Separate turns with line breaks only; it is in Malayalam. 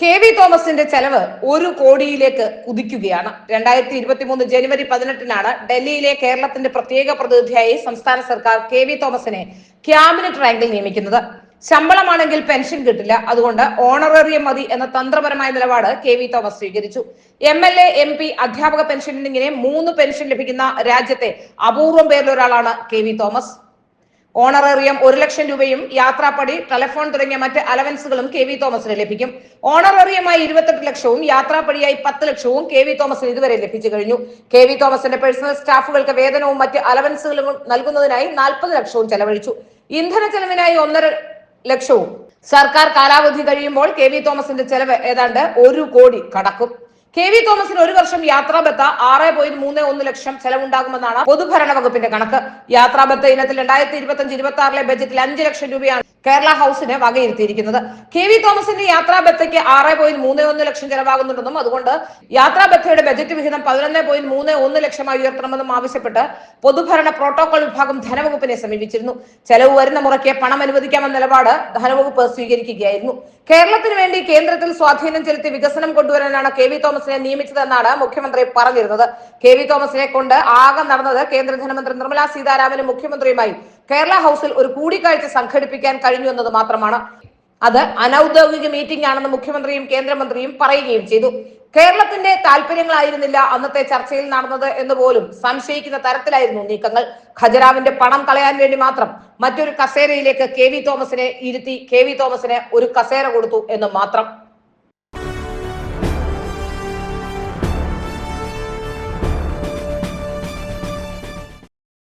കെ വി തോമസിന്റെ ചെലവ് 1 കോടിയിലേക്ക് കുതിക്കുകയാണ്. 2023 ജനുവരി 18-നാണ് ഡൽഹിയിലെ കേരളത്തിന്റെ പ്രത്യേക പ്രതിനിധിയായി സംസ്ഥാന സർക്കാർ കെ വി തോമസിനെ ക്യാബിനറ്റ് റാങ്കിൽ നിയമിക്കുന്നത്. ശമ്പളമാണെങ്കിൽ പെൻഷൻ കിട്ടില്ല, അതുകൊണ്ട് ഓണറേറിയം മതി എന്ന തന്ത്രപരമായ നിലപാട് കെ വി തോമസ് സ്വീകരിച്ചു. MLA, MP, അധ്യാപക പെൻഷൻ എന്നിങ്ങനെ 3 പെൻഷൻ ലഭിക്കുന്ന രാജ്യത്തെ അപൂർവം പേരിലൊരാളാണ് കെ വി തോമസ്. ഓണറേറിയം 1 ലക്ഷം രൂപയും യാത്രാപ്പടി, ടെലിഫോൺ തുടങ്ങിയ മറ്റ് അലവൻസുകളും കെ വി തോമസിന് ലഭിക്കും. ഓണറേറിയമായി 28 ലക്ഷവും യാത്രാപ്പടിയായി 10 ലക്ഷവും കെ വി തോമസിന് ഇതുവരെ ലഭിച്ചു കഴിഞ്ഞു. കെ വി തോമസിന്റെ പേഴ്സണൽ സ്റ്റാഫുകൾക്ക് വേതനവും മറ്റ് അലവൻസുകളും നൽകുന്നതിനായി 40 ലക്ഷവും ചെലവഴിച്ചു. ഇന്ധന ചെലവിനായി 1.5 ലക്ഷവും. സർക്കാർ കാലാവധി കഴിയുമ്പോൾ കെ വി തോമസിന്റെ ചെലവ് ഏതാണ്ട് 1 കോടി കടക്കും. കെ വി തോമസിന് ഒരു വർഷം യാത്രാബത്ത 6.31 ലക്ഷം ചെലവുണ്ടാകുമെന്നാണ് പൊതുഭരണ വകുപ്പിന്റെ കണക്ക്. യാത്രാബത്ത ഇനത്തിൽ 2025-26 ബജറ്റിൽ 5 ലക്ഷം രൂപയാണ് കേരള ഹൗസിന് വകയിരുത്തിയിരിക്കുന്നത്. കെ വി തോമസിന്റെ യാത്രാബത്തയ്ക്ക് 6.31 ലക്ഷം ചെലവാകുന്നുണ്ടെന്നും അതുകൊണ്ട് യാത്രാബത്തയുടെ ബജറ്റ് വിഹിതം 11.31 ലക്ഷമായി ഉയർത്തണമെന്നും ആവശ്യപ്പെട്ട് പൊതുഭരണ പ്രോട്ടോകോൾ വിഭാഗം ധനവകുപ്പിനെ സമീപിച്ചിരുന്നു. ചെലവ് വരുന്ന മുറയ്ക്ക് പണം അനുവദിക്കാമെന്ന നിലപാട് ധനവകുപ്പ് സ്വീകരിക്കുകയായിരുന്നു. കേരളത്തിന് വേണ്ടി കേന്ദ്രത്തിൽ സ്വാധീനം ചെലുത്തി വികസനം കൊണ്ടുവരാനാണ് കെ വി തോമസിനെ നിയമിച്ചതെന്നാണ് മുഖ്യമന്ത്രി പറഞ്ഞിരുന്നത്. കെ വി തോമസിനെ കൊണ്ട് ആകെ നടന്നത് കേന്ദ്ര ധനമന്ത്രി നിർമ്മലാ സീതാരാമനും മുഖ്യമന്ത്രിയുമായി കേരള ഹൗസിൽ ഒരു കൂടിക്കാഴ്ച സംഘടിപ്പിക്കാൻ കഴിഞ്ഞു എന്നത് മാത്രമാണ്. അത് അനൌദ്യോഗിക മീറ്റിംഗ് ആണെന്ന് മുഖ്യമന്ത്രിയും കേന്ദ്രമന്ത്രിയും പറയുകയും ചെയ്തു. കേരളത്തിന്റെ താല്പര്യങ്ങളായിരുന്നില്ല അന്നത്തെ ചർച്ചയിൽ നടന്നത് എന്ന് പോലും സംശയിക്കുന്ന തരത്തിലായിരുന്നു നീക്കങ്ങൾ. ഖജരാവിന്റെ പണം കളയാൻ വേണ്ടി മാത്രം മറ്റൊരു കസേരയിലേക്ക് കെ വി തോമസിനെ ഇരുത്തി കെ വി തോമസിന് ഒരു കസേര കൊടുത്തു എന്ന് മാത്രം.